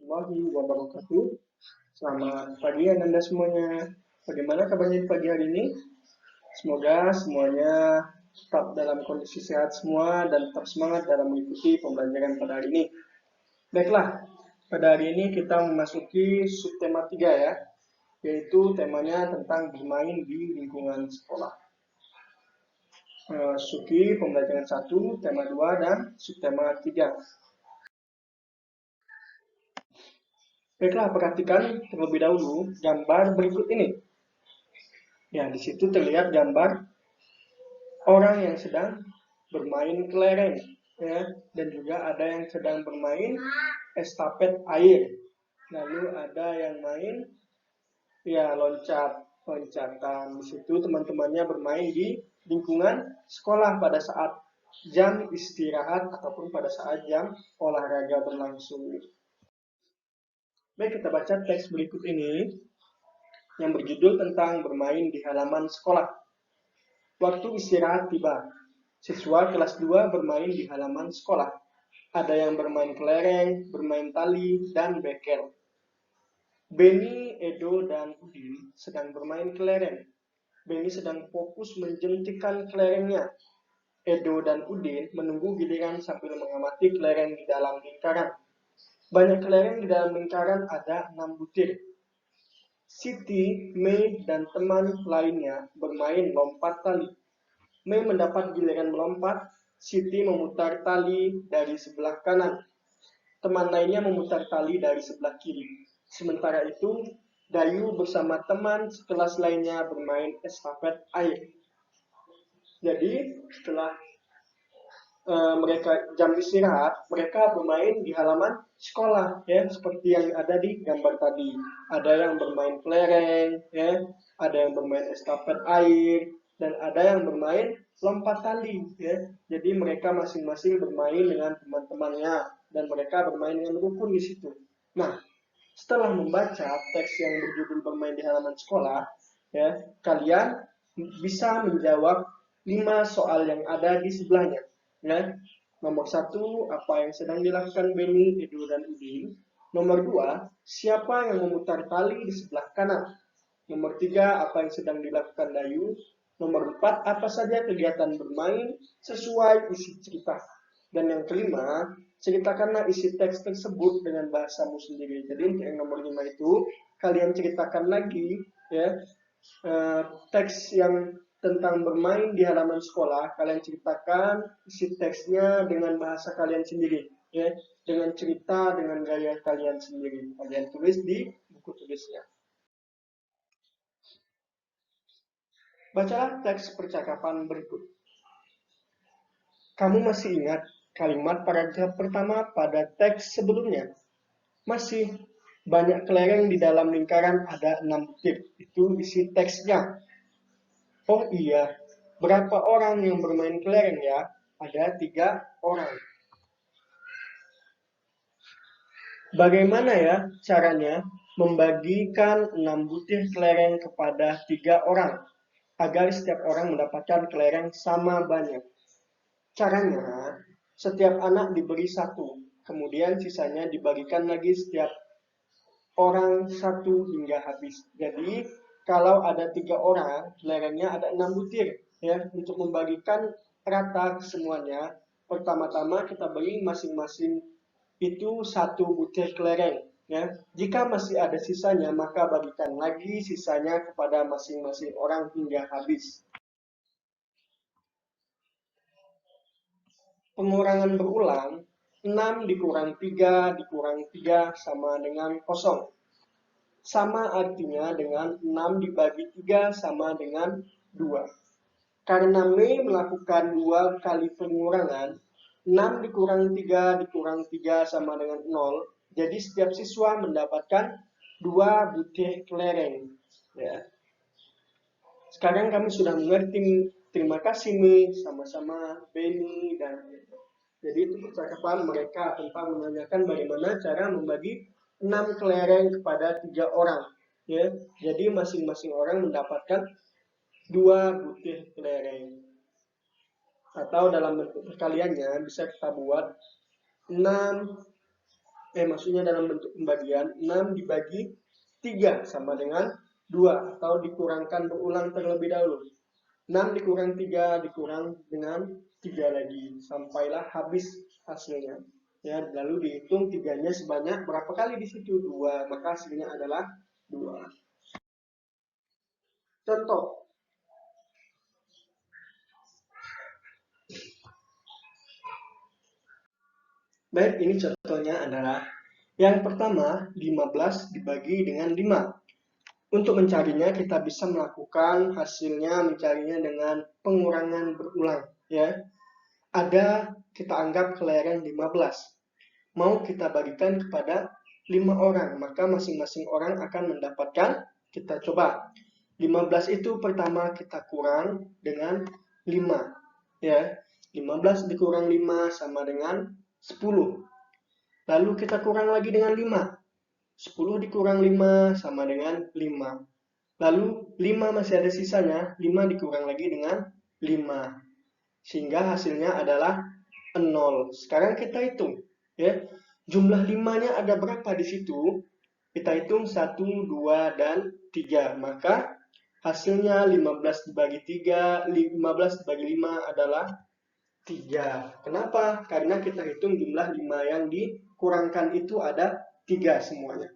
warahmatullahi wabarakatuh. Selamat pagi Anda semuanya. Bagaimana kabarnya di pagi hari ini? Semoga semuanya tetap dalam kondisi sehat semua dan tetap semangat dalam mengikuti pembelajaran pada hari ini. Baiklah, pada hari ini kita memasuki subtema 3 ya, yaitu temanya tentang bermain di lingkungan sekolah. Suki pembelajaran 1, tema 2, dan subtema 3. Baiklah, perhatikan terlebih dahulu gambar berikut ini. Ya, di situ terlihat gambar orang yang sedang bermain kelereng, ya, dan juga ada yang sedang bermain estafet air. Lalu ada yang main ya loncatan. Di situ teman-temannya bermain di lingkungan sekolah pada saat jam istirahat ataupun pada saat jam olahraga berlangsung. Baik, kita baca teks berikut ini yang berjudul tentang bermain di halaman sekolah. Waktu istirahat tiba. Siswa kelas 2 bermain di halaman sekolah. Ada yang bermain kelereng, bermain tali, dan bekel. Benny, Edo, dan Udin sedang bermain kelereng. Benny sedang fokus menjentikan kelerengnya. Edo dan Udin menunggu giliran sambil mengamati kelereng di dalam lingkaran. Banyak kelereng di dalam lingkaran ada 6 butir. Siti, Mei, dan teman lainnya bermain lompat tali. Mei mendapat giliran melompat, Siti memutar tali dari sebelah kanan. Teman lainnya memutar tali dari sebelah kiri. Sementara itu, Dayu bersama teman sekelas lainnya bermain estafet air. Jadi, setelah mereka jam istirahat, mereka bermain di halaman sekolah, ya, seperti yang ada di gambar tadi. Ada yang bermain kelereng, ya, ada yang bermain estafet air, dan ada yang bermain lompat tali, ya. Jadi mereka masing-masing bermain dengan teman-temannya dan mereka bermain dengan rukun di situ. Nah, setelah membaca teks yang berjudul bermain di halaman sekolah, ya, kalian bisa menjawab 5 soal yang ada di sebelahnya. Ya. Nomor 1, apa yang sedang dilakukan Benny, Edo, dan Udin. Nomor 2, siapa yang memutar tali di sebelah kanan. Nomor 3, apa yang sedang dilakukan Dayu. Nomor 4, apa saja kegiatan bermain sesuai isi cerita. Dan yang kelima, ceritakanlah isi teks tersebut dengan bahasamu sendiri. Jadi untuk yang nomor 5 itu, kalian ceritakan lagi ya teks yang tentang bermain di halaman sekolah, kalian ceritakan isi teksnya dengan bahasa kalian sendiri, ya, dengan cerita, dengan gaya kalian sendiri. Kalian tulis di buku tulisnya. Bacalah teks percakapan berikut. Kamu masih ingat kalimat paragraf pertama pada teks sebelumnya? Masih. Banyak kelereng di dalam lingkaran ada 6 butir. Itu isi teksnya. Oh iya, berapa orang yang bermain kelereng ya? Ada 3 orang. Bagaimana ya caranya membagikan 6 butir kelereng kepada 3 orang agar setiap orang mendapatkan kelereng sama banyak? Caranya, setiap anak diberi 1, kemudian sisanya dibagikan lagi setiap orang 1 hingga habis. Jadi kalau ada 3 orang, kelerengnya ada 6 butir. Ya, untuk membagikan rata semuanya, pertama-tama kita beri masing-masing itu 1 butir kelereng. Ya, jika masih ada sisanya, maka bagikan lagi sisanya kepada masing-masing orang hingga habis. Pengurangan berulang, 6 dikurang 3 dikurang 3 sama dengan 0. Sama artinya dengan 6 dibagi 3 sama dengan 2. Karena Mei melakukan 2 kali pengurangan, 6 dikurang 3 dikurang 3 sama dengan 0. Jadi setiap siswa mendapatkan 2 butir kelereng. Ya. Sekarang kami sudah mengerti. Terima kasih Mei, sama-sama Benny dan jadi itu percakapan mereka tentang menanyakan bagaimana cara membagi 6 kelereng kepada 3 orang. Ya, jadi masing-masing orang mendapatkan 2 butir kelereng. Atau dalam bentuk perkaliannya bisa kita buat 6 maksudnya dalam bentuk pembagian 6 dibagi 3 sama dengan 2 atau dikurangkan berulang terlebih dahulu. 6 dikurang 3 dikurang dengan 3 lagi sampailah habis hasilnya. Ya, lalu dihitung 3-nya sebanyak berapa kali di situ? 2, maka hasilnya adalah 2. Contoh. Baik, ini contohnya adalah yang pertama 15 dibagi dengan 5. Untuk mencarinya kita bisa melakukan hasilnya mencarinya dengan pengurangan berulang, ya. Ada kita anggap kelereng 15. Mau kita bagikan kepada 5 orang, maka masing-masing orang akan mendapatkan, kita coba. 15 itu pertama kita kurang dengan 5, ya. 15 dikurang 5 sama dengan 10. Lalu kita kurang lagi dengan 5. 10 dikurang 5 sama dengan 5. Lalu 5 masih ada sisanya, 5 dikurang lagi dengan 5. Sehingga hasilnya adalah 0. Sekarang kita hitung, ya. Jumlah 5-nya ada berapa di situ? Kita hitung 1, 2, dan 3. Maka hasilnya 15 dibagi 3, 15 dibagi 5 adalah 3. Kenapa? Karena kita hitung jumlah 5 yang dikurangkan itu ada 3 semuanya.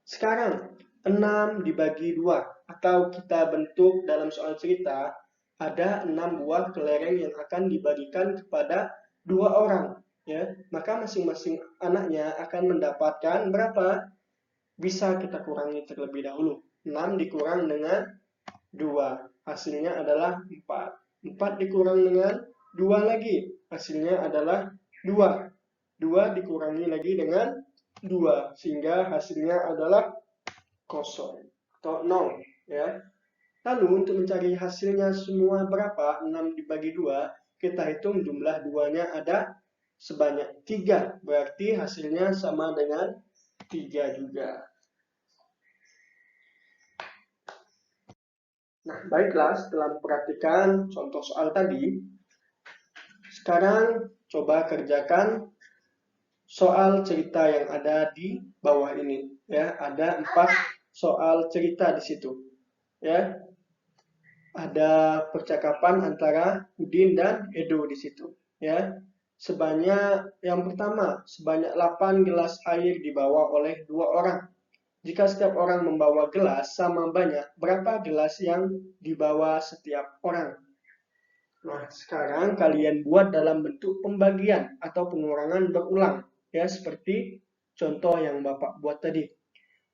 Sekarang 6 dibagi 2 atau kita bentuk dalam soal cerita ada 6 buah kelereng yang akan dibagikan kepada 2 orang, ya. Maka masing-masing anaknya akan mendapatkan berapa? Bisa kita kurangi terlebih dahulu. 6 dikurang dengan 2, hasilnya adalah 4. 4 dikurang dengan 2 lagi, hasilnya adalah 2. 2 dikurangi lagi dengan 2, sehingga hasilnya adalah kosong atau 0, ya. Lalu untuk mencari hasilnya semua berapa? 6 dibagi 2, kita hitung jumlah 2-nya ada sebanyak 3, berarti hasilnya sama dengan 3 juga. Nah, baiklah, setelah memperhatikan contoh soal tadi, sekarang coba kerjakan soal cerita yang ada di bawah ini, ya. Ada 4 soal cerita di situ, ya. Ada percakapan antara Udin dan Edo di situ, ya. Sebanyak yang pertama, sebanyak 8 gelas air dibawa oleh 2 orang. Jika setiap orang membawa gelas sama banyak, berapa gelas yang dibawa setiap orang? Nah, sekarang kalian buat dalam bentuk pembagian atau pengurangan berulang, ya, seperti contoh yang Bapak buat tadi.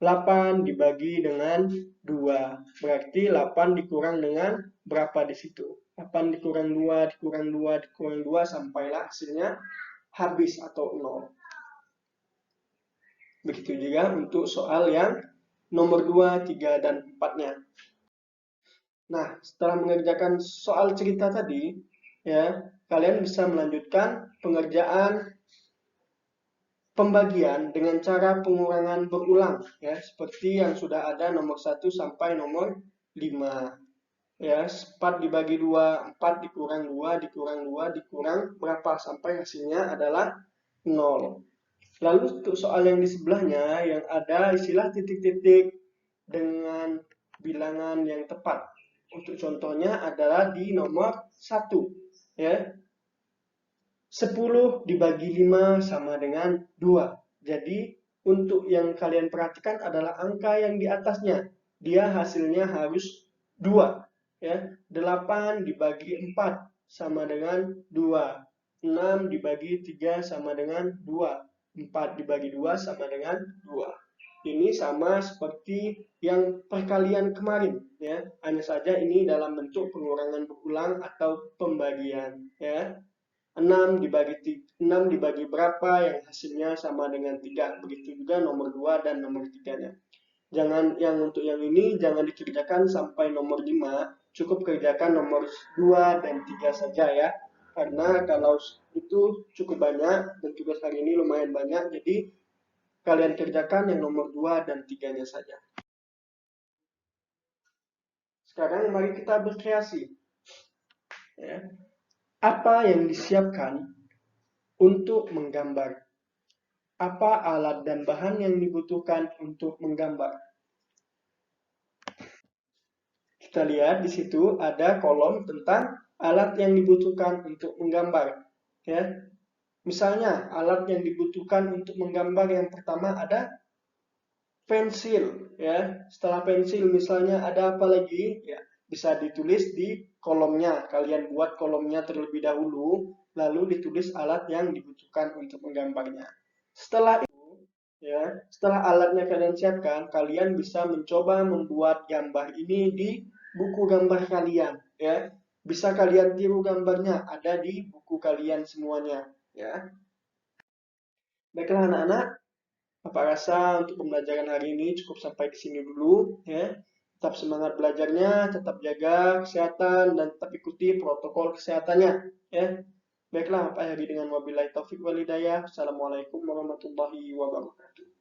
8 dibagi dengan 2, berarti 8 dikurang dengan berapa di situ? 8 dikurang 2, dikurang 2, dikurang 2, sampailah hasilnya habis atau 0. Begitu juga untuk soal yang nomor 2, 3, dan 4-nya. Nah, setelah mengerjakan soal cerita tadi, ya, kalian bisa melanjutkan pengerjaan pembagian dengan cara pengurangan berulang, ya, seperti yang sudah ada nomor 1 sampai nomor 5. Ya, 4 dibagi 2, 4 dikurang 2, dikurang 2, dikurang berapa sampai hasilnya adalah 0. Lalu untuk soal yang di sebelahnya yang ada istilah titik-titik dengan bilangan yang tepat. Untuk contohnya adalah di nomor 1, ya. 10 dibagi 5 sama dengan 2. Jadi untuk yang kalian perhatikan adalah angka yang di atasnya. Dia hasilnya harus 2, ya. 8 dibagi 4 sama dengan 2. 6 dibagi 3 sama dengan 2. 4 dibagi 2 sama dengan 2. Ini sama seperti yang perkalian kemarin, ya. Hanya saja ini dalam bentuk pengurangan berulang atau pembagian, ya. 6 dibagi berapa yang hasilnya sama dengan 3. Begitu juga nomor 2 dan nomor 3-nya. Jangan yang untuk yang ini jangan dikerjakan sampai nomor 5, cukup kerjakan nomor 2 dan 3 saja, ya. Karena kalau itu cukup banyak dan tugas hari ini lumayan banyak, jadi kalian kerjakan yang nomor 2 dan 3-nya saja. Sekarang mari kita berkreasi. Ya. Apa yang disiapkan untuk menggambar? apa alat dan bahan yang dibutuhkan untuk menggambar. Kita lihat di situ ada kolom tentang alat yang dibutuhkan untuk menggambar. Ya, misalnya alat yang dibutuhkan untuk menggambar yang pertama ada pensil. Ya, setelah pensil misalnya ada apa lagi? Ya, bisa ditulis di kolomnya. Kalian buat kolomnya terlebih dahulu, lalu ditulis alat yang dibutuhkan untuk menggambarnya. Setelah ya, setelah alatnya kalian siapkan, kalian bisa mencoba membuat gambar ini di buku gambar kalian, ya. Bisa kalian tiru gambarnya, ada di buku kalian semuanya, ya. Baiklah anak-anak, apa rasa untuk pembelajaran hari ini cukup sampai di sini dulu, ya. Tetap semangat belajarnya, tetap jaga kesehatan dan tetap ikuti protokol kesehatannya, ya. Baiklah, Pak Heri dengan wabillahi taufik walhidayah. Assalamualaikum warahmatullahi wabarakatuh.